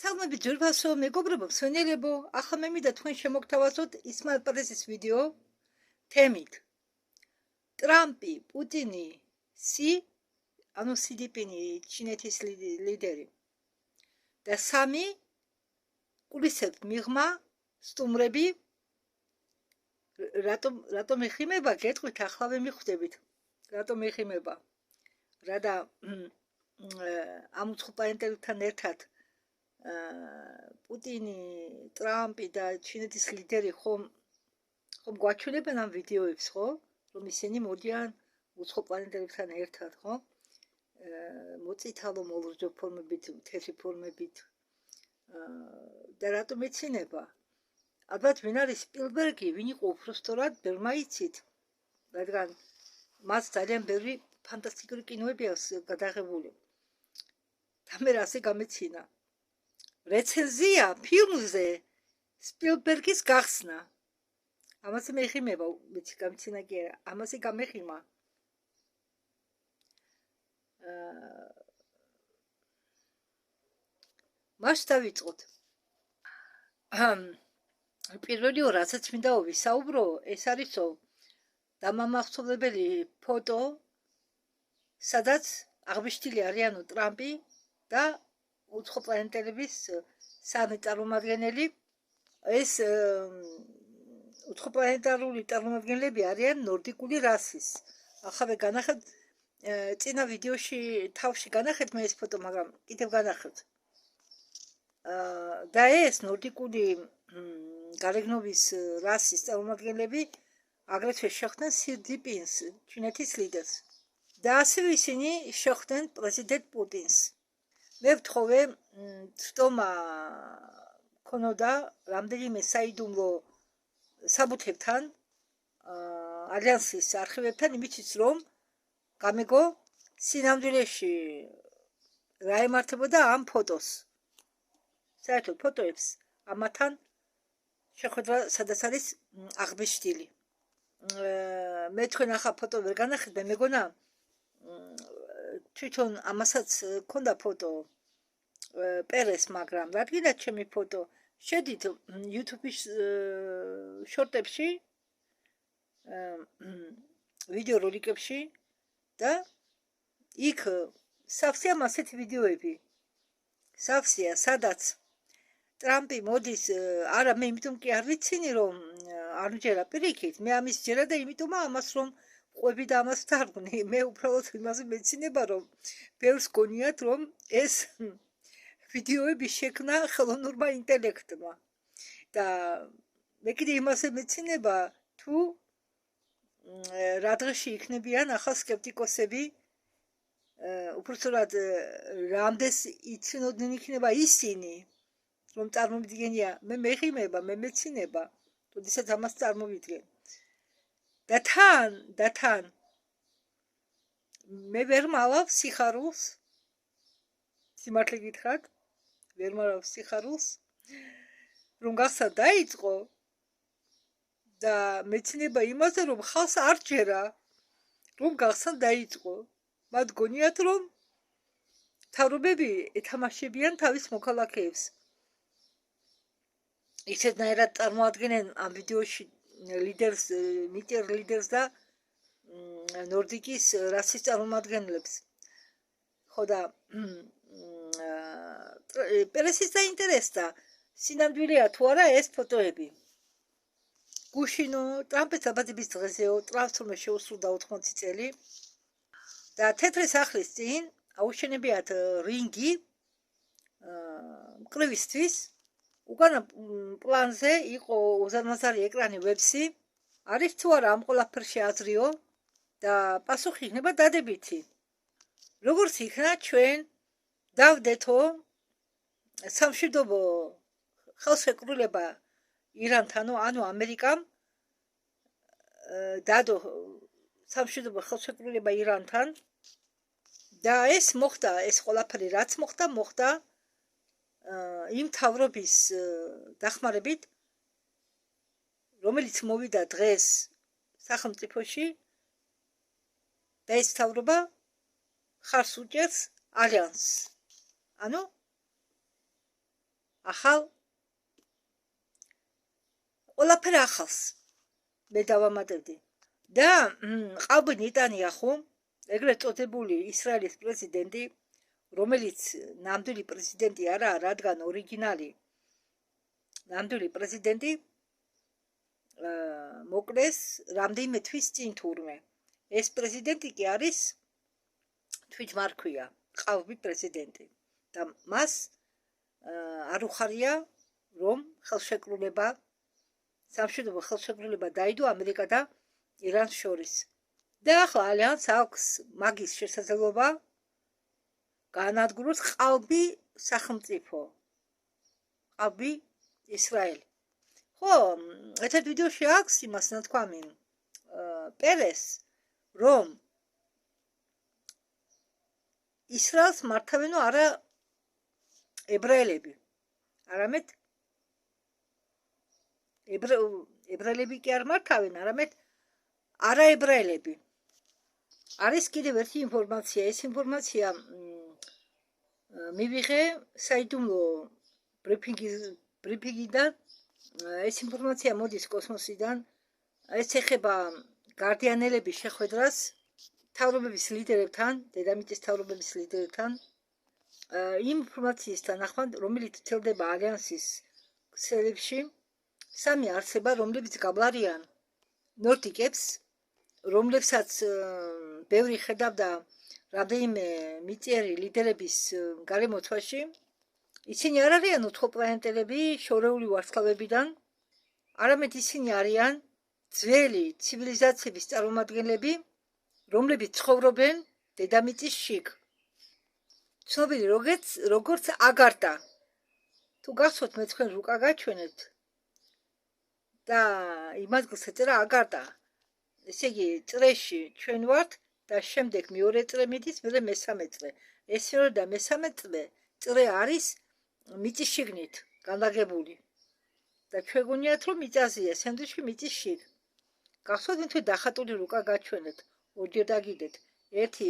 Salma bir ძვირფასო მეგობრებო, მსვენელებო, ახლა მე მინდა თქვენ შემოგთავაზოთ ისმაილ პრესის ვიდეო თემით. ტრამპი, პუტინი, ანუ სიდიპინი, ჩინეთის ლიდერი და სამი კულისებთ მიღმა სტუმრები რატომ ეხიმება, გეტყვით, ახლა მიხვდებით. რატომ ეხიმება? რადა ამ უცხოპლანეტელებთან ერთად პუტინი, ტრამპი და ჩინეთის ლიდერი ხომ გვაჩვენებენ ამ ვიდეოებს, ხო? რომ ისინი მოდიან უცხოპლანეტელებთან ერთად, ხო? მოწითალო მოლურჯო ფორმებით, თეთრი ფორმებით და რატომ ეცინება? ალბათ ვინ არის სპილბერგი, ვინ იყო უბრალოდ ბევრმა იცით, რადგან მას ძალიან ბევრი ფანტასტიკური კინოები აქვს გადაღებული. და მე ასე გამეცინა. რეცენზია ფილმზე სპილბერგის გახსნა. ამაზე მეხიმება, მეც გამცინა კი არა, ამაზე გამეხიმა. მას დავიწყოთ. პირველი რასაც მინდა ვისაუბრო, ეს არისო დამამახსოვრებელი ფოტო, სადაც აღბეჭდილი არიანო ტრამპი და უცხოპლანეტელების სამი წარმომადგენელი. ეს უცხოპლანეტარული წარმომადგენლები არიან ნორდიკული რასის. ახლა განახეთ წინა ვიდეოში თავში განახეთ მე ეს ფოტო, მაგრამ კიდევ განახეთ. და ეს ნორდიკული გარეგნობის რასის წარმომადგენლები აგრეთვე შეხვდნენ სიდიპინს, ჩინეთის ლიდერს. და ასევე ისინი შეხვდნენ პრეზიდენტ პუტინს. მე ვთხოვე ცდომა ქონოდა რამდენიმე საიდუმლო საბუთებთან, ალიანსის არხივებთან, იმითიც რომ გამეგო სინამდვილეში რა ემართებოდა ამ ფოტოს. საერთოდ ფოტოებს ამათან შეხვედრა სადაც არის აღბეჭდილი. მე თქვენ ახლა ფოტო ვერ განახეთ, მე მეგონა თვითონ ამასაც ქონდა ფოტო პერეს, მაგრამ რადგანაც ჩემი ფოტო შედით YouTube-ის შორტებში, ვიდეო როლიკებში და იქ სავსეა ასეთი ვიდეოები. სავსეა, სადაც ტრამპი მოდის, არა მე იმიტომ კი არ ვიცინი რომ არ მჯერა პირიქით, მე ამის ჯერა და იმიტომ ამას რომ ყვები და ამას თარგმნი, მე უბრალოდ იმაზე მეცინება რომ ბევრს გონიათ რომ ეს ვიდეოები შექმნა ხელოვნურმა ინტელექტმა და მე კიდე იმაზე მეცინება თუ რა დღეში იქნებიან ახალ სკეპტიკოსები, უბრალოდ რამდენს იცნობდნენ იქნება ისინი, რომ წარმოვიდგენია, მე მეხიმება, მე მეცინება, როდესაც ამას წარმოვიდგენ. და თან მე ვერ მალავ სიხარულს, სიმართლე გითხრათ, ვერ მალავ სიხარულს, რომ გახსნა დაიწყო და მეცინება იმაზე, რომ ხალხს არ ჯერა, რომ გახსნა დაიწყო. მათ გონიათ, რომ მთავრობები ეთამაშებიან თავის მოქალაქეებს. ისეთნაირად წარმოადგენენ ამ ვიდეოში ლიდერს და ნორდიკის რასის წარმომადგენლებს. ხო და პრესის დაინტერესდა სინამდვილეა თუ არა ეს ფოტოები. გუშინო ტრამპის დაბადების დღეზეო, ტრამპს თურმე შეუსრულდა 80 წელი და თეთრი სახლის წინ აუშენებიათ რინგი მკვლევისთვის. უკანა პლანზე იყო უზარმაზარი ეკრანი ვებსი. არის თუ არა ამ ყველაფერში აზრიო და პასუხი იქნება დადებითი. როგორც იქნა ჩვენ დავდეთო სამშვიდობო ხელშეკრულება ირანთან, ანუ ამერიკამ დადო სამშვიდობო ხელშეკრულება ირანთან და ეს მოხდა, ეს ყველაფერი რაც მოხდა იმ მთავრობის დახმარებით, რომელიც მოვიდა დღეს სახელმწიფოში და ეს მთავრობა ხარს უჭერს ალიანსს. ანუ ახალ ყველაფერი ახალს მე დავამატებდი და ყავი ნეტანიახუ ხო ეგრეთ წოდებული ისრაელის პრეზიდენტი რომელიც ნამდვილი პრეზიდენტი არაა რადგან ორიგინალი ნამდვილი პრეზიდენტი მოკლეს რამდენიმე თვის წინ თურმე ეს პრეზიდენტი კი არის თვითმარქვია ყავი პრეზიდენტი და მას არ უხარია რომ ხელშეკრულება სამშვიდობო ხელშეკრულება დაიდო ამერიკა და ირანს შორის და ახლა ალიანს აქვს მაგის შესაძლებლობა განადგუროს ყალბი სახელმწიფო ყალბი ისრაელი ხო ერთ ვიდეოში აქვს იმას ნათქვამი პერეს რომ ისრაელს მართავენო არა ებრაელები არამედ ებრაელები კი არ მართავენ არამედ არაებრაელები არის კიდევ ერთი ინფორმაცია ეს ინფორმაცია მივიღე საიდუმლო ბრიფინგიდან ეს ინფორმაცია მოდის კოსმოსიდან ეს ეხება გარდიანელების შეხვედრას თავრობების ლიდერებთან დედამიწის თავრობების ლიდერებთან იმ ინფორმაციის თანახმად რომელიც ვრცელდება ალიანსის ქსელებში სამი არსება რომლებიც გაბლარიან ნორდიკებს რომლებსაც ბევრი ხედავდა რამდენიმე მიწიერი ლიდერების გარემოცვაში ისინი არ არიან უცხოპლანეტელები შორეული ვარსკვლავებიდან არამედ ისინი არიან ძველი ცივილიზაციების წარმომადგენლები რომლებიც ცხოვრობენ დედამიწის შიგ ცნობილი როგორც აგარტა თუ გახსოვთ მე თქვენ რუკა გაჩვენეთ და იმ ადგილს ეწერა აგარტა ესე იგი წრეში ჩვენ ვართ და შემდეგ მეორე წრე მიდის მერე მესამე წრე ეს მეორე და მესამე წრე არის მიწის შიგნით განლაგებული და ჩვენ გონიათ რომ მიწაზეა სანდვიჩი მიწის შიგ გახსოვთ მე თქვენ დახატული რუკა გაჩვენეთ ორჯერ დაგიდეთ ერთი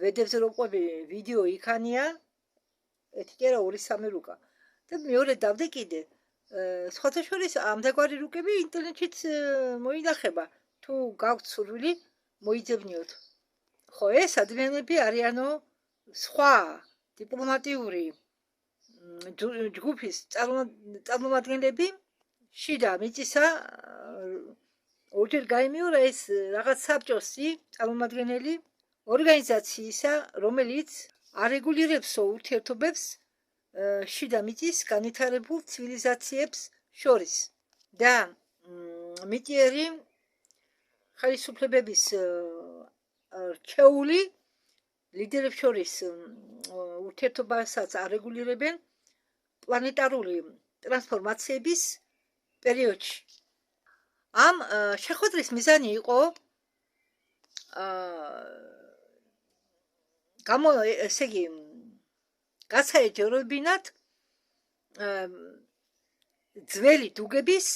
ვედებზე რო ყვები ვიდეო იქანია ერთი კი არა ორი სამი რუკა და მეორე დავდე კიდე სხვათა შორის ამდაგვარი რუკები ინტერნეტშიც მოინახება თუ გაქვთ სურვილი მოიძებნიოთ ხო ეს ადამიანები არიანო სხვა დიპლომატიური ჯგუფის წარმომადგენლები შიდა მიწისა ორჯერ გაიმეორა ეს რაღაც საბჭოსი წარმომადგენელი ორგანიზაციისა რომელიც არეგულირებს ურთიერთობებს შიდა მიწის განვითარებულ ცივილიზაციებს შორის და მიწიერი ხელისუფლებების რჩეული ლიდერებს შორის ურთიერთობასაც არეგულირებენ პლანეტარული ტრანსფორმაციების პერიოდში ამ შეხვედრის მიზანი იყო ესე იგი გასაეჯერებინათ ძველი დუგების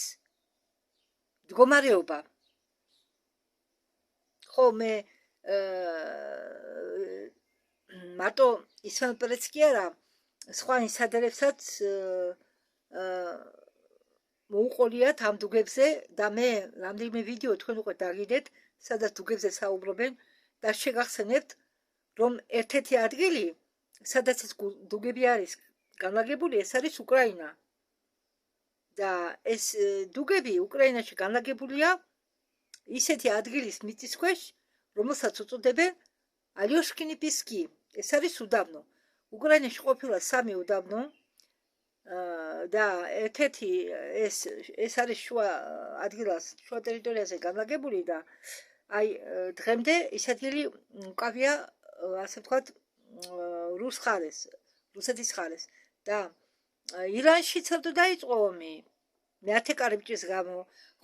მდგომარეობა ხო მე მარტო ისმაილ პერეც კი არა სხვა ინსაიდერებსაც მოუყოლიათ ამ დუგებზე და მე რამდენიმე ვიდეო თქვენ უკვე დაგიდეთ სადაც დუგებზე საუბრობენ და შეგახსენებთ რომ ერთ-ერთი ადგილი სადაც ეს დუგები არის განლაგებული ეს არის უკრაინა და ეს დუგები უკრაინაში განლაგებულია ისეთი ადგილის მიწისქვეშ რომელსაც უწოდებენ ალიოშკინიპისკი ეს არის უდაბნო უკრაინაში ყოფილა სამი უდაბნო და ერთ-ერთი ეს არის შუა ადგილას შუა ტერიტორიაზე განლაგებული და აი დღემდე ის ადგილი უკავია ასე ვთქვათ რუსეთის ხარეს და ირანში ცალკე დაიწყო ომი მეათე კარიბჭის გამო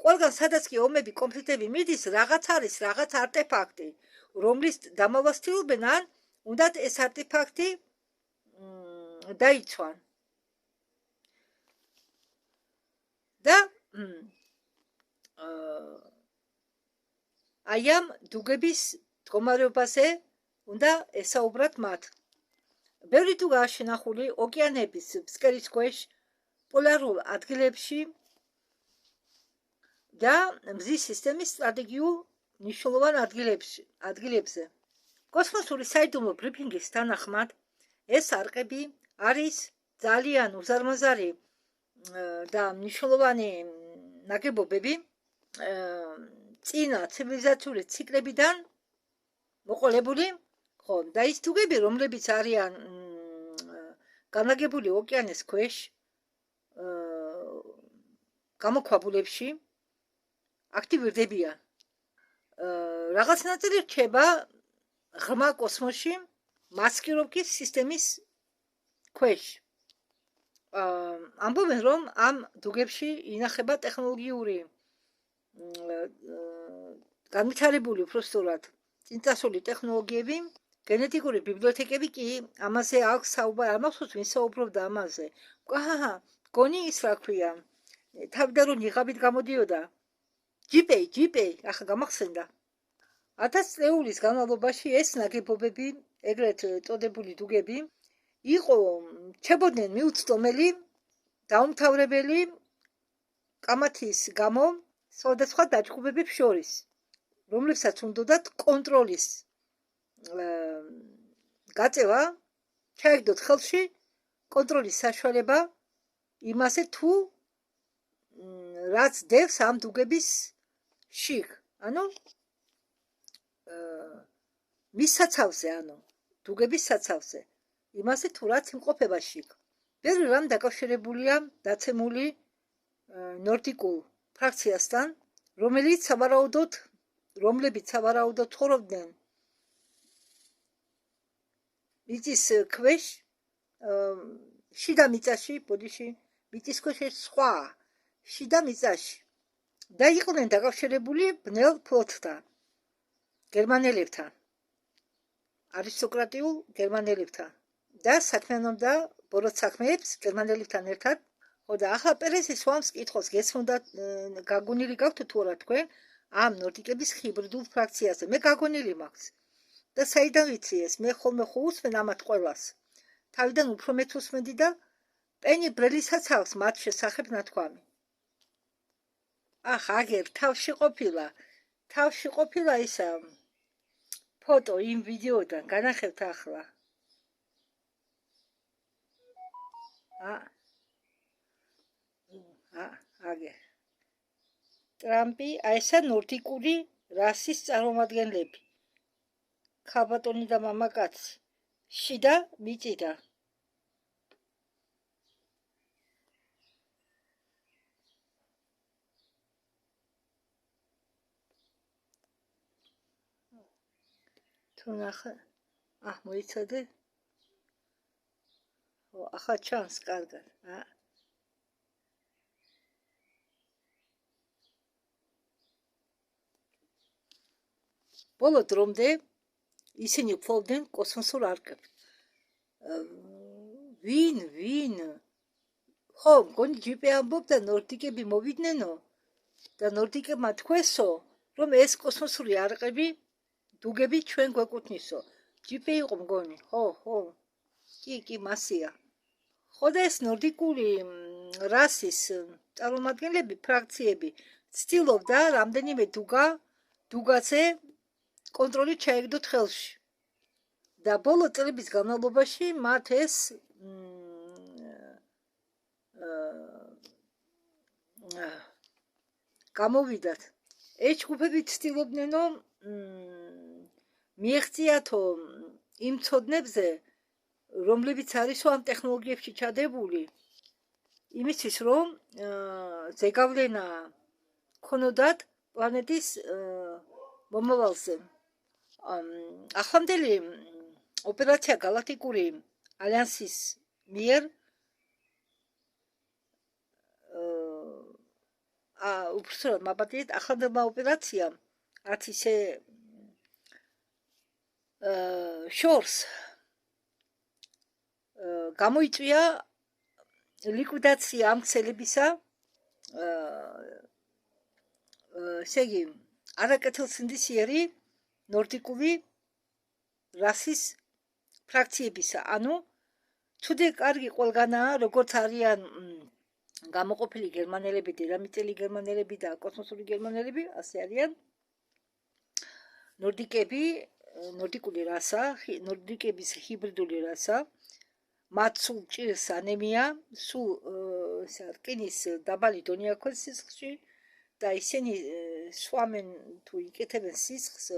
ყველგან სადაც კი ომები კონფლიქტები მიდის რაღაც არის რაღაც არტეფაქტი რომლის დამალვას ცდილობენ ან უნდათ ეს არტეფაქტი დაიცვან და აი ამ დუგების მდგომარეობაზე უნდა ესაუბრათ მათ ბევრი თუ გააშენახული ოკეანეების ფსკერის ქვეშ, პოლარულ ადგილებში და მზის სისტემის სტრატეგიულ მნიშვნელოვან ადგილებზე. კოსმოსური საიდუმლო ბრიფინგის თანახმად, ეს არყები არის ძალიან უზარმაზარი და მნიშვნელოვანი ნაგებობები წინა ცივილიზაციური ციკლებიდან მოყოლებული, ხო, და ის თუგები, რომლებიც არიან განლაგებული ოკეანის ქვეშ, გამოქვაბულებში აქტივირდებიან. რაღაც ნაწილი რჩება ღრმა კოსმოსში მასკიროვკის სისტემის ქვეშ. ამბობენ, რომ ამ დუგებში ინახება ტექნოლოგიური განვითარებული უბრალოდ წინწასული ტექნოლოგიები, გენეტიკური ბიბლიოთეკები კი ამაზე აქვს საუბარი, არ მახსოვს ვინ საუბრობდა ამაზე. გონი ის რა ქვია, თავიდან რომ ნიღაბით გამოდიოდა. ჯიპეი, ახლა გამახსენდა. 1000 წლეულის განმავლობაში ეს ნაგებობები, ეგრეთ წოდებული დუგები, იყო რჩებოდნენ მიუწვდომელი, დაუმთავრებელი კამათის გამო სხვადასხვა დაჯგუფებებს შორის, რომლებსაც უნდათ კონტროლის გაწევა, ჩაეგდოთ ხელში კონტროლის საშუალება იმაზე თუ რაც დევს ამ დუგების შიგ, ანუ მის საცავზე, ანუ დუგების საცავზე, იმაზე თუ რაც იმყოფება შიგ. ბევრი რამ დაკავშირებულია დაცემული ნორდიკულ ფრაქციასთან, რომლებიც სავარაუდოდ ცხოვრობდნენ მიწის ქვეშ, შიდა მიწაში, ბოდიში, მიწის ქვეშ სხვა შიდა მიწაში და იყვნენ დაკავშირებული ბნელ ფლოტთან, გერმანელებთან, არისტოკრატიულ გერმანელებთან და საქმიანობდა ბოროტ საქმეებს გერმანელებთან ერთად. ხო და ახლა პერესი სვამს კითხავს, გესმოდათ, გაგონილი გაქვთ თუ არა თქვენ ამ ნორდიკების ჰიბრიდულ ფრაქციაზე? მე გაგონილი მაქვს. და საიდან ვიცი ეს? მე ხოლმე უსმენ ამათ ყველას. თავიდან უფრო მეც უსმენდი და პენი ბრელისაც აქვს მათ შესახებ ნათქვამი. აგერ თავში ყოფილა ისა ფოტო იმ ვიდეოდან, განახევთ ახლა. აგერ ტრამპი, ესა ნორდიკური რასის წარმომადგენლები. ქალბატონი და მამაკაცი, შიდა მიწიდა. თუ ნახე, მოიცადე? ახლა ჩანს კარგად, ბოლო დრომდე ისინი ფლობდნენ კოსმოსურ არყებს. ვინ? ხო, მგონი ჯიპე ამბობდა, ნორდიკები მოვიდნენ და ნორდიკებმა თქვესო, რომ ეს კოსმოსური არყები, დუგები ჩვენ გვეკუთვნისო. ჯიპე იყო მგონი, ხო, კი, მასია. ხო და ეს ნორდიკური რასის წარმომადგენლები, ფრაქციები ცდილობდა რამდენიმე დუგაზე კონტროლი ჩაეგდოთ ხელში. და ბოლო წლების განმავლობაში მათ ეს გამოვიდათ. ეს ჯგუფები ცდილობდნენ, რომ მიეღწიათო იმ ცოდნებზე, რომლებიც არისო ამ ტექნოლოგიებში ჩადებული, იმისთვის, რომ ზეგავლენა ქონოდათ პლანეტის მომავალზე. ახლანდელი ოპერაცია გალაქტიკური ალიანსის მიერ უბრალოდ მაპატიეთ, ახლანდელმა ოპერაციამ არც ისე შორს გამოიწვია ლიკვიდაცია ამ ქსელებისა, ესე იგი, არაკეთილსინდისიერი ნორდიკული რასის ფრაქციებისა, ანუ თუდე კარგი ყველგანაა, როგორც არიან გამოყოფილი გერმანელები, დედამიწელი გერმანელები და კოსმოსური გერმანელები, ასე არიან ნორდიკები, ნორდიკული რასა, ნორდიკების ჰიბრიდული რასა. მათ სულ ჭირს ანემია, სულ რკინის დაბალი დონე აქვს სისხლში და ისინი სვამენ თუ იკეთებენ სისხლს,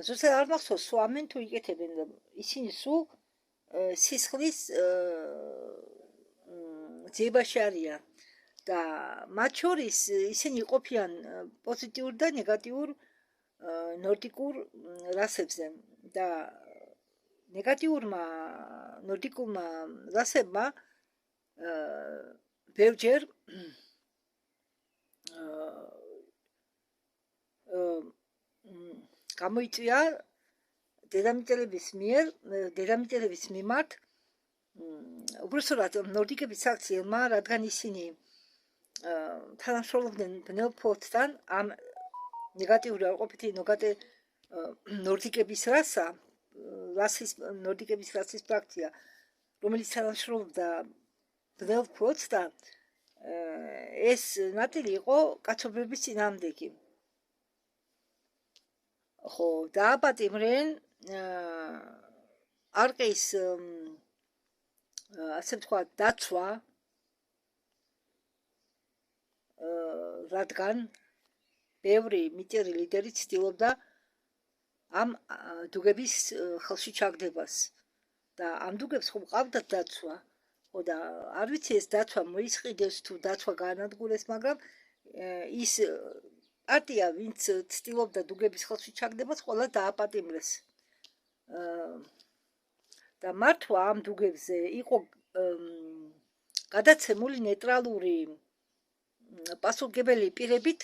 ზუსტად არ მახსოვს სვამენ თუ იკეთებენ, ისინი სულ სისხლის ძიებაში არიან და მათ შორის ისინი იყოფიან პოზიტიურ და ნეგატიურ ნორდიკულ რასებზე და ნეგატიურმა ნორდიკულმა რასებმა ბევრჯერ გამოიწვია დედამიწელების მიმართ უბრალოდ ნორდიკების აქციელმა, რადგან ისინი თანამშრომლობდნენ ბნელ ფლოტთან ამ ნეგატიური არყოფითი ნორდიკების ნორდიკების რასის ფრაქცია, რომელიც თანამშრომლობდა ბნელ ფლოტთან, ეს ნაწილი იყო კაცობრიობის წინააღმდეგი. ხო, დააპატიმრენ არყის ასე ვთქვათ დაცვა, რადგან ბევრი მიწერი ლიდერი ცდილობდა ამ დუგების ხელში ჩაგდებას და ამ დუგებს ხომ ყავდათ დაცვა, ხო და არ ვიცი ეს დაცვა მოისყიდეს თუ დაცვა გაანადგურეს, მაგრამ ის პარტია, ვინც ცდილობდა დუგების ხელში ჩაგდებას, ყველა დააპატიმრეს. და მართვა ამ დუგებზე იყო გადაცემული ნეიტრალური პასუხგებელი პირებით,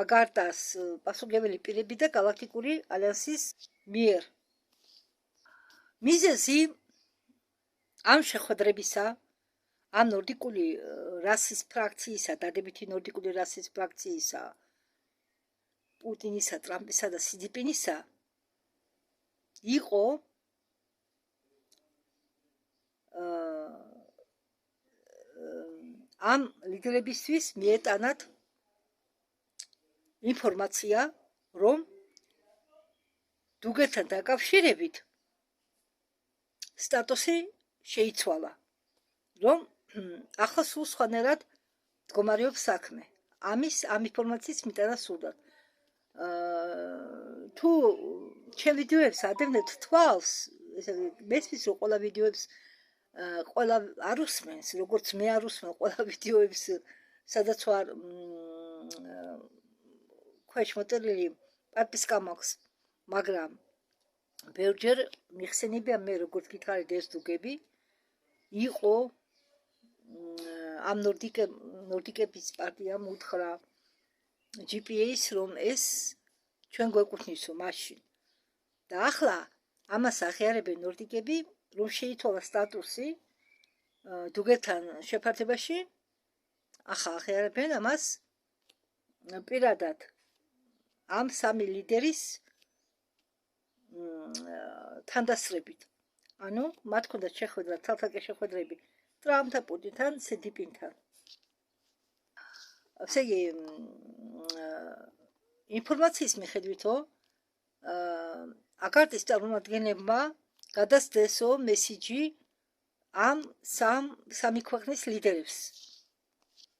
აგარტას პასუხგებელი პირები და გალაქტიკური ალიანსის მიერ. მიზეზი ამ შეხვედრებისა, ამ ნორდიკული რასის ფრაქციისა, დადებითი ნორდიკული რასის ფრაქციისა, პუტინისა, ტრამპისა და სიძიპინისა იყო ამ ლიდერებისთვის მიეტანათ ინფორმაცია, რომ დუგებთან დაკავშირებით სტატუსი შეიცვალა, რომ ახლა სულ სხვანაირად მდგომარეობს საქმე. ამ ინფორმაციის მიტანა სურდათ. თუ ჩემ ვიდეოებს ადევნებთ თვალს, მესმის რომ ყველა ვიდეოებს ყველა არ უსმენს, როგორც მე არ უსმენ ყველა ვიდეოებს, სადაც ვარ ქვეშ მოწერილი პატისკა მაქვს, მაგრამ ბევრჯერ მიხსენებია მე როგორც გითხარით ეს დუგები იყო ამ ნორდიკების პარტიამ უთხრა GPS, რომ ეს ჩვენ გვეკუთვნისო მაშინ. და ახლა ამას აღიარებენ ნორდიკები, რომ შეიცვალა სტატუსი დუგებთან შეფართებაში, ახლა აღიარებენ ამას პირადად ამ სამი ლიდერის თანდასწრებით. ანუ მათ ჰქონდათ შეხვედრა, თალთაკე შეხვედრები ტრამპთან, პუტინთან, სიძიპინთან. ასე იგი ინფორმაციის მიხედვითო აგარტის წარმომადგენლებმა გადასცდესო მესიჯი ამ სამი ქვეყნის ლიდერებს.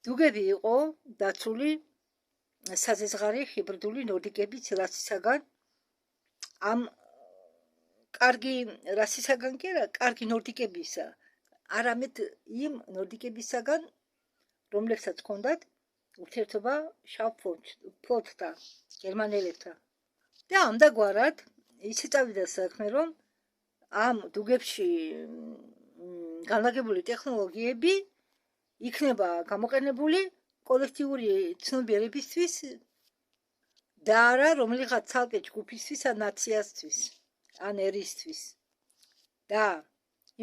დუგები იყო დაცული საზღვარი ჰიბრიდული ნორდიკების რასისაგან, ამ კარგი რასისაგან კი არა, კარგი ნორდიკებისა, არამედ იმ ნორდიკებისაგან, რომლებსაც ჰქონდათ ურთიერთობა შავ ფლოტთან, გერმანელებთან. და ამდაგვარად ისე წავიდა საქმე, რომ ამ დუგებში განლაგებული ტექნოლოგიები იქნება გამოყენებული კოლექტიური ცნობიერებისთვის და არა რომელიღაც ცალკე ჯგუფისთვის ან ნაციასთვის, ან ერისთვის. და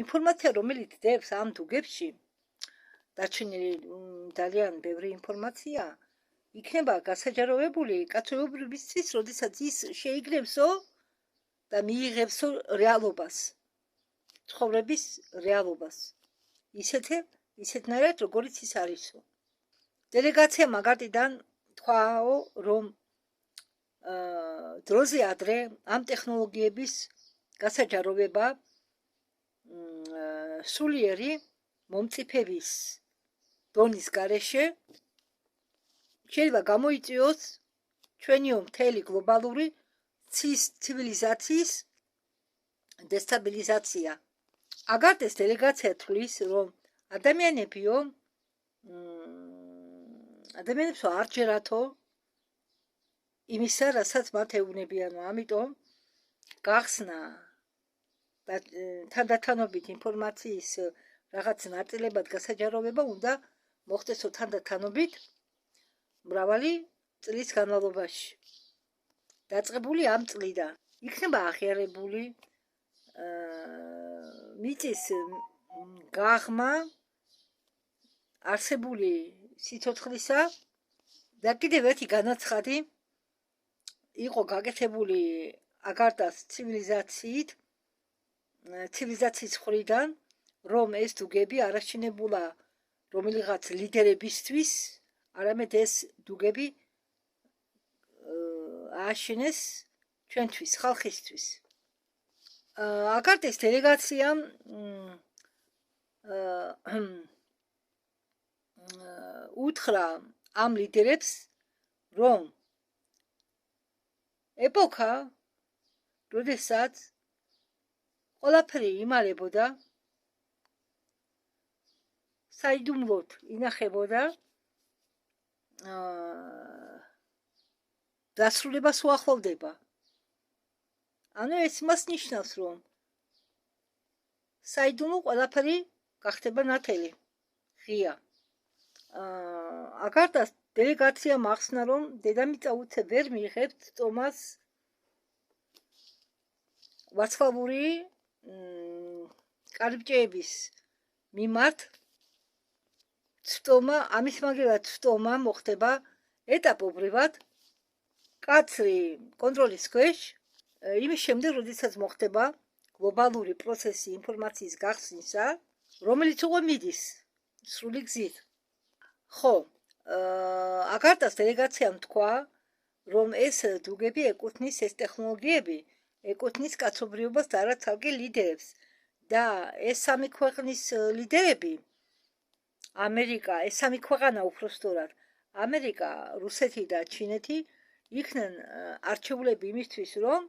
ინფორმაცია, რომელიც დევს ამ დუგებში, დარჩენილი ძალიან ბევრი ინფორმაცია, იქნება გასაჯაროვებული კაცობრიობისთვის, როდესაც ის შეიგნებსო და მიიღებსო რეალობას. ცხოვრების რეალობას. ისეთნაირად, როგორიც ის არისო. დელეგაცია მაგათიდან თქვაო, რომ დროზე ადრე ამ ტექნოლოგიების გასაჯაროვება სულიერი მომწიფების დონის გარეშე შეიძლება გამოიწვიოს ჩვენიო მთელი გლობალური ცივილიზაციის დესტაბილიზაცია. აგარდეს დელეგაცია თვლის, რომ ადამიანებს არ ჯერათო იმისა, რასაც მათ ეუბნებიანო. ამიტომ გახსნა და თანდათანობით ინფორმაციის რაღაც ნაწილებად გასაჯაროვება უნდა მოხდესო თანდათანობით მრავალი წლის განმავლობაში. დაწყებული ამ წლიდან იქნება აღიარებული მიწის გაღმა არსებული სიცოცხლისა და კიდევ ერთი განაცხადი იყო გაკეთებული აგარტას ცივილიზაციის მხრიდან, რომ ეს დუგები არ აშენებულა რომელიღაც ლიდერებისთვის, არამედ ეს დუგები ააშენეს ჩვენთვის, ხალხისთვის. აგარტეს დელეგაციამ უთხრა ამ ლიდერებს, რომ ეპოქა, როდესაც ყველაფერი იმალებოდა, საიდუმლოდ ინახებოდა, დასრულებას უახლოვდება. ანუ ეს მას ნიშნავს, რომ საიდუმლო ყველაფერი გახდება ნათელი, ღია. აგარტას დელეგაციამ ახსნა, რომ დედამიწა უცებ ვერ მიიღებს წტომას ვარსკვლავური კარიბჭეების მიმართ. წტომა, ამის მაგერად წტომა მოხდება ეტაპობრივად, კაცრი კონტროლის ქვეშ, იმის შემდეგ, როდესაც მოხდება გლობალური პროცესი ინფორმაციის გახსნისა, რომელიც უკვე მიდის სრული გზით. ხო, აგარტას დელეგაციამ თქვა, რომ ეს დუგები ეკუთვნის, ეს ტექნოლოგიები ეკუთვნის კაცობრიობას და არა ცალკე ლიდერებს. და ეს სამი ქვეყნის ლიდერები, ამერიკა, ეს სამი ქვეყანა უბრალოდ ამერიკა, რუსეთი და ჩინეთი იქნენ არჩეულები იმისთვის, რომ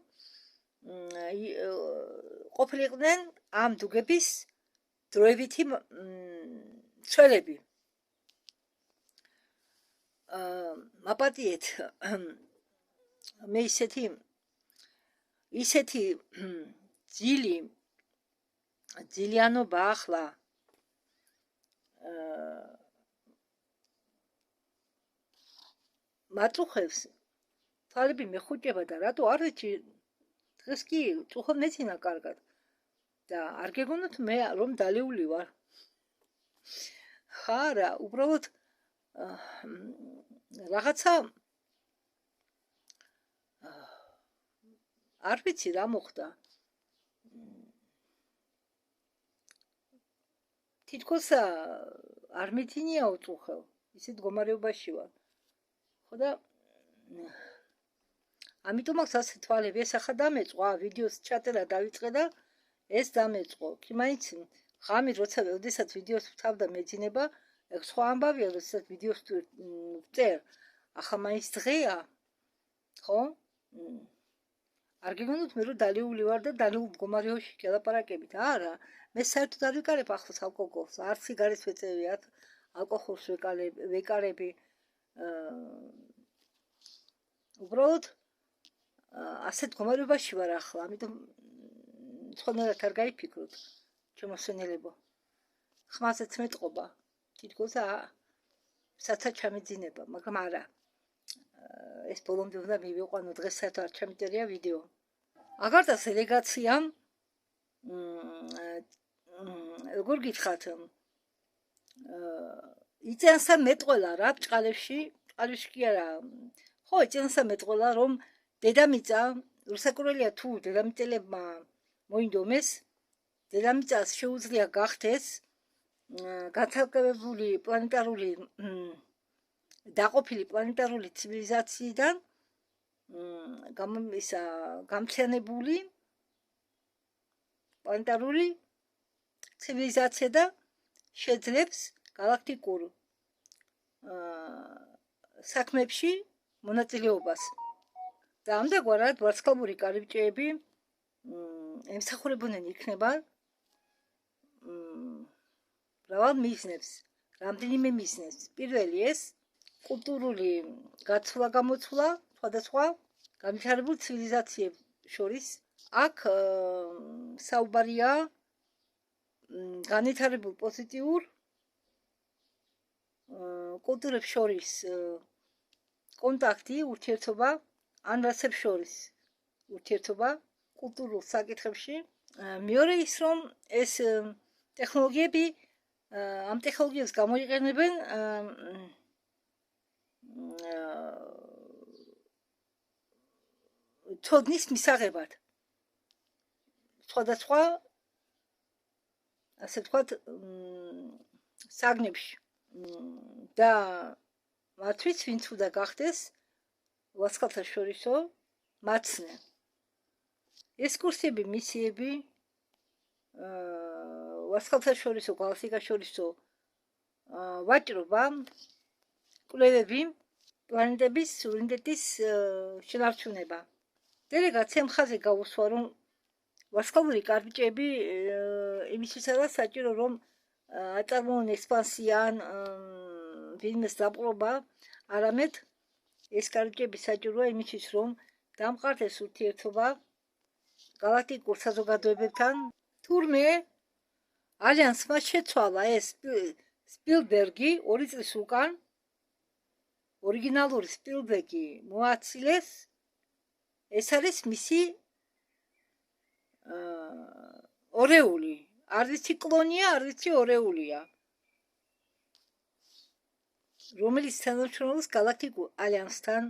ყოფილიყვნენ ამ დუგების დროებითი ცველები. მაპატიეთ, მე ისეთი ძილიანობა ახლა მაწუხებს, თვალები მეხუჭება და რატო არ ვიცი, დღეს კი წუხო მეცინა კარგად და არ გეგონოთ მე რომ დალეული ვარ. ხარა, უბრალოდ რაღაცა არ ვიცი რა მოხდა. თითქოს არ მეცინია უწუხო, ისეთ მდგომარეობაში ვარ. ხო და ამიტომ აქვს ასე თვალები, ეს ახლა დამეწყო, ვიდეოს ჩაწერა დავიწყე და ეს დამეწყო. კი მაინც ღამით როდესაც ვიდეოს ვთავდა მეძინება, ეგ სხვა ამბავია, როდესაც ვიდეოს ვწერ. ახლა მაინც დღეა, ხო? არ გეგონოთ მე რომ დალეული ვარ და დალეულ მდგომარეობაში გელაპარაკებით. არა, მე საერთოდ არ ვიკარებ ახლოს ალკოჰოლს, არ სიგარეტს ვეწევიათ, ალკოჰოლს ვეკარები. უბრალოდ ასეთ მდგომარეობაში ვარ ახლა, ამიტომ სხვანაირად არ გაიფიქროთ, ჩემოსვენელებო. ხმაზეც მეტყობა, თითქოს საცა ჩამეძინება, მაგრამ არა. ეს ბოლომდე უნდა მივიყვანო, დღეს საერთოდ არ ჩამიწერია ვიდეო. აგარტას დელეგაციამ როგორ გითხრათ, იწენსა მეტყველა რა ბჭყალებში კი არა. ხო, იწენსა მეტყველა, რომ დედამიწა, რუსაკურელია თუ დედამიწელებმა მოინდომეს დედამიწას შეუძლია გახდეს განცალკევებული პლანეტარული დაყოფილი პლანეტარული ცივილიზაციიდან გამციანებული პლანეტარული ცივილიზაცია და შეძლებს galaktikურ საქმეებში მონაწილეობას. და ამდაგვარად ვარსკვლავური კარიბჭეები ემსახურებოდნენ იქნება მრავალ მიზნებს, რამდენიმე მიზნებს. პირველი ეს კულტურული გაცვლა-გამოცვლა სხვადასხვა განვითარებულ ცივილიზაციებს შორის. აქ საუბარია განვითარებულ პოზიტიურ კულტურებს შორის კონტაქტი, ურთიერთობა ან რასებს შორის ურთიერთობა კულტურულ საკითხებში. მეორე ის, რომ ეს ტექნოლოგიები ამ ტექნოლოგიებს გამოიყენებენ ცოდნის მისაღებად. სხვადასხვა ასე ვთქვათ საგნებში და მათთვის ვინც უნდა გახდეს ვარსკვლავთა შორისო მაცნე. ეს კურსები, მისიები ვარსკვლავთა შორისო, გალაქტიკას შორისო ვაჭრობა, კვლევები, პლანეტების სუვერენიტეტის შენარჩუნება. დელეგაციამ ხაზი გაუსვა, რომ ვარსკვლავური კარიბჭეები იმისთვისაც საჭირო, რომ აწარმოონ ექსპანსია ან ბიზნეს დაპყრობა, არამედ ეს კარიბჭეები საჭიროა იმისთვის, რომ დამყარდეს ურთიერთობა galaktikურ საზოგადოებებთან. თურმე ალიანსმა შეცვალა ეს სპილბერგი 2 წლის უკან ორიგინალური სპილბერგი მოაცილეს. ეს არის მისი ორეული. არ ვიცი კლონია, არ ვიცი ორეულია. რომელიც თანამშრომლობს galaktikურ ალიანსთან,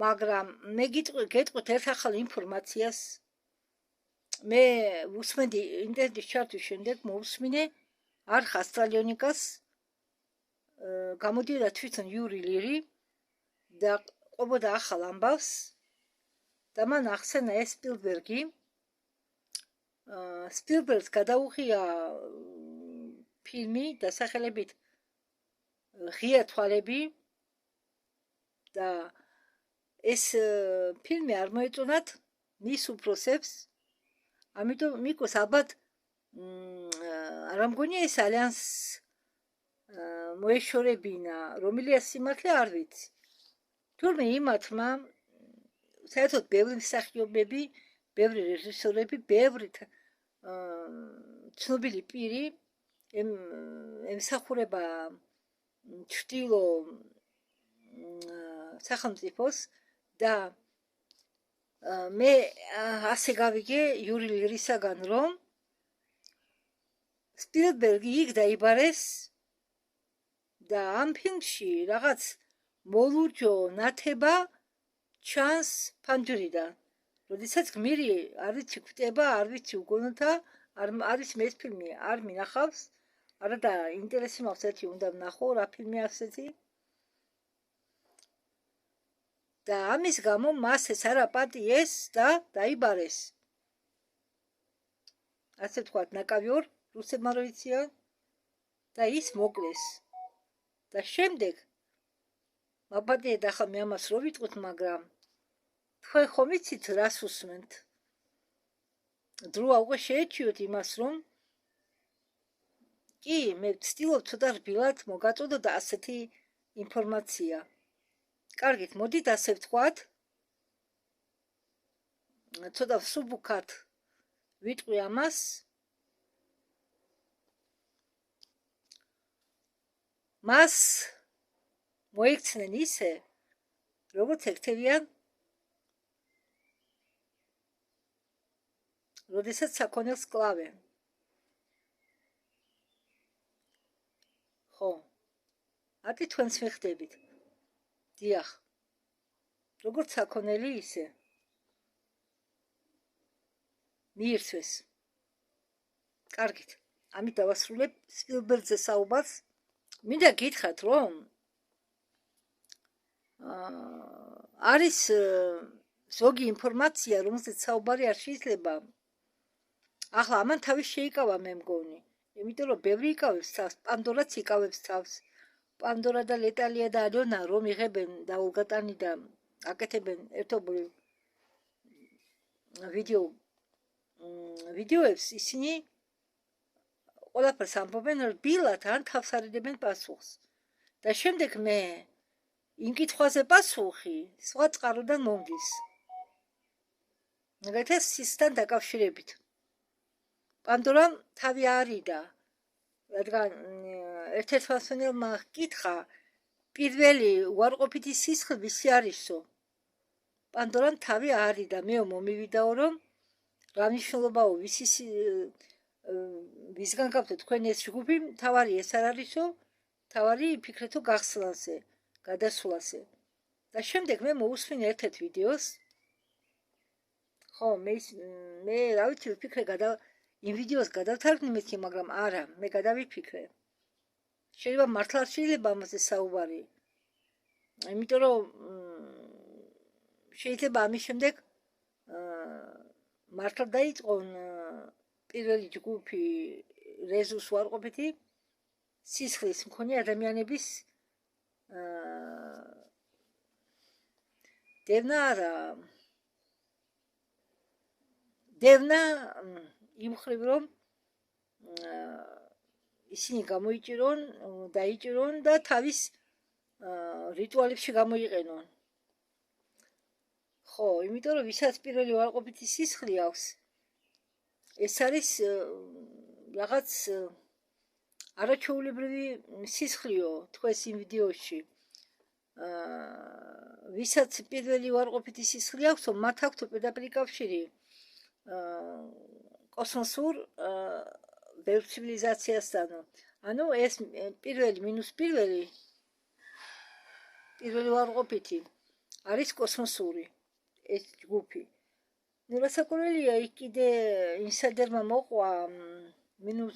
მაგრამ მე გეტყვით ერთ ახალ ინფორმაციას. მე ვუსმენდი ინტერნეტის ჩართვის შემდეგ მოვუსმინე არხ ასტრალიონიკას, გამოდიოდა თვითონ იური ლირი და ყვებოდა ახალ ამბავს და მან ახსენა ეს სპილბერგი. სპილბერგს გადაუღია ფილმი დასახელებით ღია თვალები და ეს ფილმი არ მოეწონათ მის უფროსებს. ამიტომ მიკოს ალბათ არ მგონია ეს ალიანს მოეშორებინა, რომელია სიმართლე არ ვიცი. თურმე იმათმა საერთოდ ბევრი მსახიობები, ბევრი რეჟისორები, ბევრი ცნობილი პირი ემსახურება ჩრდილო სახელმწიფოს და მე ასე გავიგე იური ლირისაგან, რომ სპილბერგი იქ დაიბარეს და ამ ფილმში რაღაც მოლურჯო ნათება ჩანს ფანჯრიდან. როდესაც გმირი არ ვიცი გვტება, არ ვიცი უგონოთა, არ ვიცი მე ეს ფილმი არ მინახავს, არა და ინტერესი მაქვს ერთი უნდა ვნახო რა ფილმი ასეთი. და ამის გამო მას ეს არ აპატიეს და დაიბარეს. ასე ვთქვათ, ნაკავიორ რუსებმა რო იციან და ის მოკლეს. და შემდეგ მაპატიეთ, ახლა მე ამას რო ვიტყვით, მაგრამ თქვენ ხომ იცით რას უსმენთ? დროა უკვე შეეჩიოთ იმას, რომ კი, მე ვცდილობ ცოტა რბილად მოგაწოდოთ ასეთი ინფორმაცია. კარგით, მოდით ასე ვთქვათ, ცოტა ვსუბუქად ვიტყვი ამას. მას მოიქცნენ ისე, როგორც ერთევიან, როდესაც საქონელს კლავენ. ხო, აკი თქვენს მიხდებით. დიახ, როგორც საქონელი ისე მიირთვეს. კარგით. ამით დავასრულებ სპილბერგზე საუბარს. მინდა გითხრათ, რომ არის ზოგი ინფორმაცია, რომელზეც საუბარი არ შეიძლება. ახლა ამან თავის შეიკავა მე მგონი. იმიტომ რომ ბევრი იკავებს თავს, პანდორაც იკავებს თავს. პანდორა და ლეტალია და ალიონა რომ იღებენ და ულგატანი და აკეთებენ ერთობლივ ვიდეოებს, ისინი ყველაფერს ამბობენ რბილად ან თავს არიდებენ პასუხს. და შემდეგ მე იმ კითხვაზე პასუხი სხვა წყაროდან მომდის. მაგალითად სისთან დაკავშირებით. პანდორამ თავი არიდა, რადგან ერთ-ერთმა მსმენელმა ჰკითხა, პირველი უარყოფითი სისხლი ვისი არისო? პანდორამ თავი არიდა, მეო მომივიდაო, რომ რა მნიშვნელობაო ვისგან გაქვთ თქვენ ეს ჯგუფი, თავარი ეს არ არისო, თავარი ფიქრეთო გახსნაზე, გადასვლაზე. და შემდეგ მე მოусმინე ერთ-ერთ ვიდეოს. ხო, მე რა ვიცი, ვიფიქრე იმ ვიდეოს გადავთარგმნი, მაგრამ არა, მე გადავიფიქრე. შეიძლება მართლა არ შეიძლება ამაზე საუბარი. იმიტომ რომ შეიძლება ამის შემდეგ მართლა დაიწყონ პირველი ჯგუფი რეზუს უარყოფითი სისხლის მქონე ადამიანების დევნა იმ ხრივ რომ ისინი დაიჭირონ და თავის რიტუალებში გამოიყენონ. ხო, იმიტომ რომ ვისაც პირველი უარყოფითი სისხლი აქვს, ეს არის რაღაც არაჩვეულებრივი სისხლიო, თქვენს იმ ვიდეოში. ვისაც პირველი უარყოფითი სისხლი აქვს, მათ აქვთ პირდაპირ კავშირი კოსმოსურ ბევრ ცივილიზაციასთან. ანუ ეს პირველი მინუს პირველი უარყოფითი არის კოსმოსური ეს ჯგუფი. ნუ რასაკვირველია, იქ კიდე ინსაიდერმა მოყვა მინუს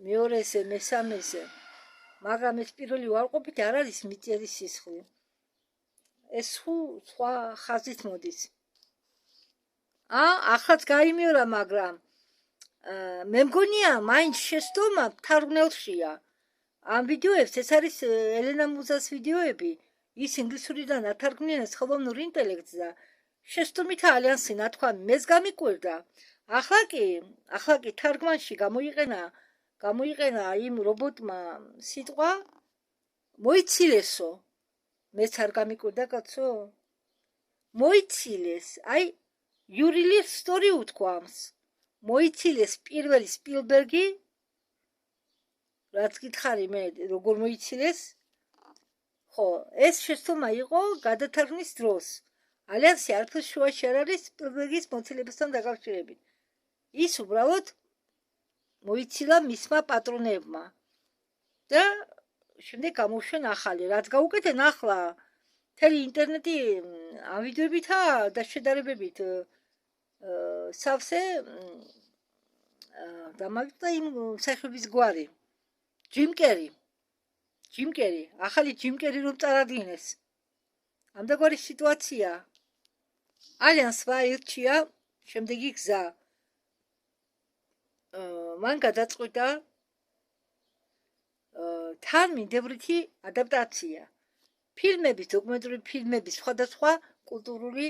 მეორეზე, მესამეზე, მაგრამ ეს პირველი უარყოფითი არ არის მიწიერი სისხლი. ეს სხვა ხაზით მოდის. ახლაც გაიმეორა, მაგრამ მე მგონია მაინც შეცდომა თარგმნელშია. ამ ვიდეოებს ეს არის ელენა მუზას ვიდეოები, ის ინგლისურიდან ათარგმნიეს ხელოვნურ ინტელექტს და შეცდომით ალიანსი ნათქვამი მეც გამიკვირდა. ახლა კი თარგმანში გამოიყენა იმ რობოტმა სიტყვა მოიცილესო. მეც არ გამიკვირდა კაცო. მოიცილეს, აი იურილი სტორი უთქვამს. მოიცილეს პირველი სპილბერგი, რაც გითხარი მე როგორ მოიცილეს. ხო, ეს შეცდომა იყო გადათარგმნის დროს. ალიანსი არაფერს შუაში არ არის სპილბერგის მოცილებასთან დაკავშირებით. ის უბრალოდ მოიცილა მისმა პატრონებმა და შემდეგ გამოუშვენ ახალი. რაც გაუკეთენ ახლა მთელი ინტერნეტი ამ ვიდეოებითა და შედარებებით სავსე დამაგდა იმ მსახიობის გვარი. ჯიმ კერი, ახალი ჯიმ კერი რომ წარადგინეს. ამდაგვარი სიტუაცია. ალიანსმა ირჩია შემდეგი გზა. მან გადაწყვიტა თანმიმდევრითი ადაპტაცია. ფილმების, დოკუმენტური ფილმების, სხვადასხვა კულტურული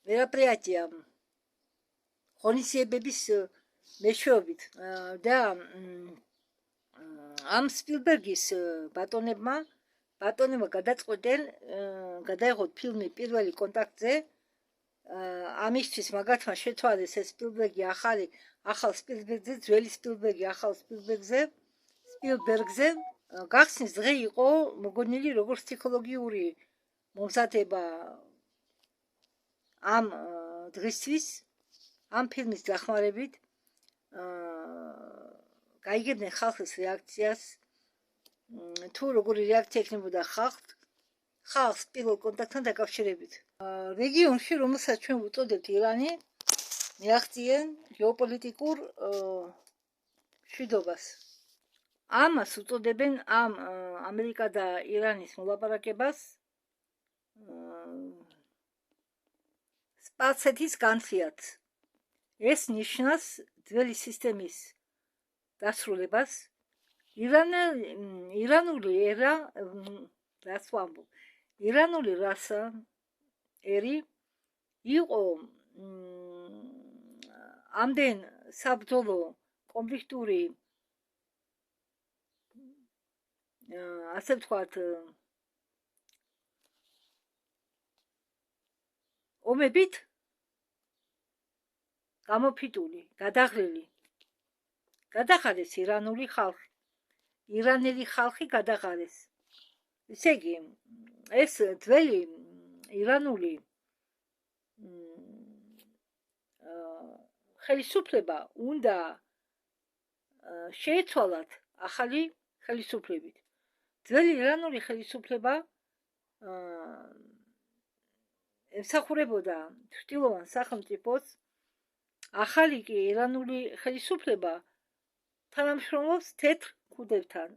мероприятия ღონისძიებების მეშვეობით და ამ სპილბერგის ბატონებმა გადაწყვეტენ გადაიღოთ ფილმი პირველი კონტაქტზე. ამისთვის მაგათმა შეცვალეს ეს სპილბერგი ახალ სპილბერგზე, ძველი სპილბერგი ახალ სპილბერგზე. გახსნის დღე იყო მოგონილი როგორც ფსიქოლოგიური მომზადება ამ დღისთვის, ამ ფილმის დახმარებით გაიგებდნენ ხალხის რეაქციას, თუ როგორი რეაქცია ექნებოდა ხალხს ხალხს პირველ კონტაქტთან დაკავშირებით. რეგიონში, რომელსაც ჩვენ ვუწოდებთ ირანი, მიაღწიენ გეოპოლიტიკურ მშვიდობას. ამას უწოდებენ ამ ამერიკა და ირანის მოლაპარაკებას სპარსეთის განცდით. ეს ნიშნავს ძველი სისტემის დასრულებას. ირანული ერა, რაც ვამბობ, ირანული რასა ერი იყო ამდენ საბრძოლო კონფლიქტური, ასე ვთქვათ, ომებით გამოფიტული, გადაღლილი. გადახარეს ირანული ხალხი. ირანელი ხალხი გადახარეს. ესე იგი, ეს ძველი ირანული ხელისუფლება უნდა შეეცვალათ ახალი ხელისუფლებით. ძველი ირანული ხელისუფლება ემსახურებოდა ჩრდილოვან სახელმწიფოს, ახალი კი ირანული ხელისუფლება თანამშრომლობს თეთრ ქუდებთან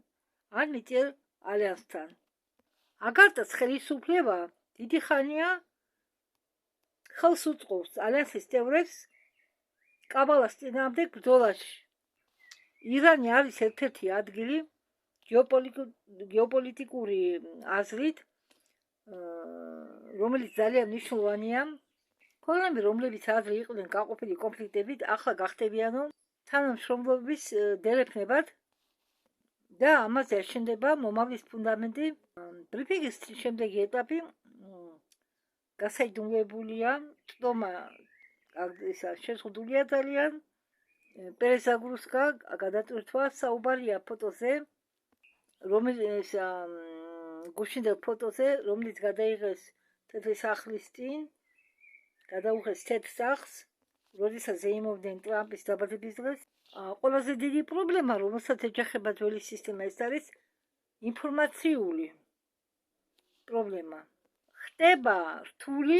ან მიწერ ალიანსთან. აგარდაც ხელისუფლება დიდი ხანია ხელს უწყობს ალიანსის წევრებს კაბალას წინააღმდეგ ბრძოლაში. ირანი არის ერთ-ერთი ადგილი გეოპოლიტიკური აზრით, რომელიც ძალიან მნიშვნელოვანია. ქვეყნები, რომლებიც ადრე იყვნენ გაყოფილი კონფლიქტებით, ახლა გახდებიანო თანამშრომლობის დერეფნებად და ამაზე აშენდება მომავლის ფუნდამენტი. ბრიფინგის შემდეგი ეტაპი გასაიდუმლოებულია, წდომა შეზღუდულია ძალიან. პერეზაგრუსკა გადატვირთვა, საუბარია ფოტოზე, რომელიც გუშინდელ ფოტოზე, რომელიც გადაიღეს თეთრი სახლის წინ, გადაუღეს თეთრ სახლს, როდესაც ზეიმობდნენ ტრამპის დაბადების დღეს. ყველაზე დიდი პრობლემა, რომელსაც ეჯახება ძველი სისტემა, ეს არის ინფორმაციული პრობლემა. ხდება რთული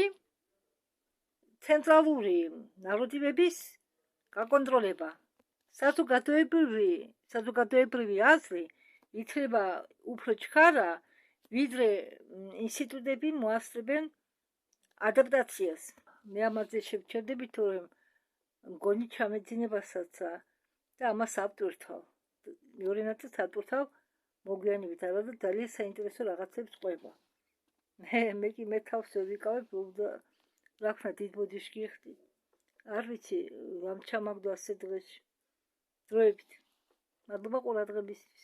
ცენტრალური ნაროდივების გაკონტროლება. საზოგადოებრივი აზრი ითვლება უფრო ჩქარა, ვიდრე ინსტიტუტები მოასწრებენ ადაპტაციას. მე ამაზე შევჩერდები, თორემ მგონი ჩამეძინებასაცა და ამას ავტვირთავ. მეორე ნაწილს ავტვირთავ მოგვიანებით, არადა ძალიან საინტერესო რაღაცებს ყვება. მე კი მე თავს ვერ ვიკავებ, რა ქნა დიდ ბოდიში გიხდი. არ ვიცი, რამ ჩამაგდო ასე დღეში. დროებით. მადლობა ყურადღებისთვის.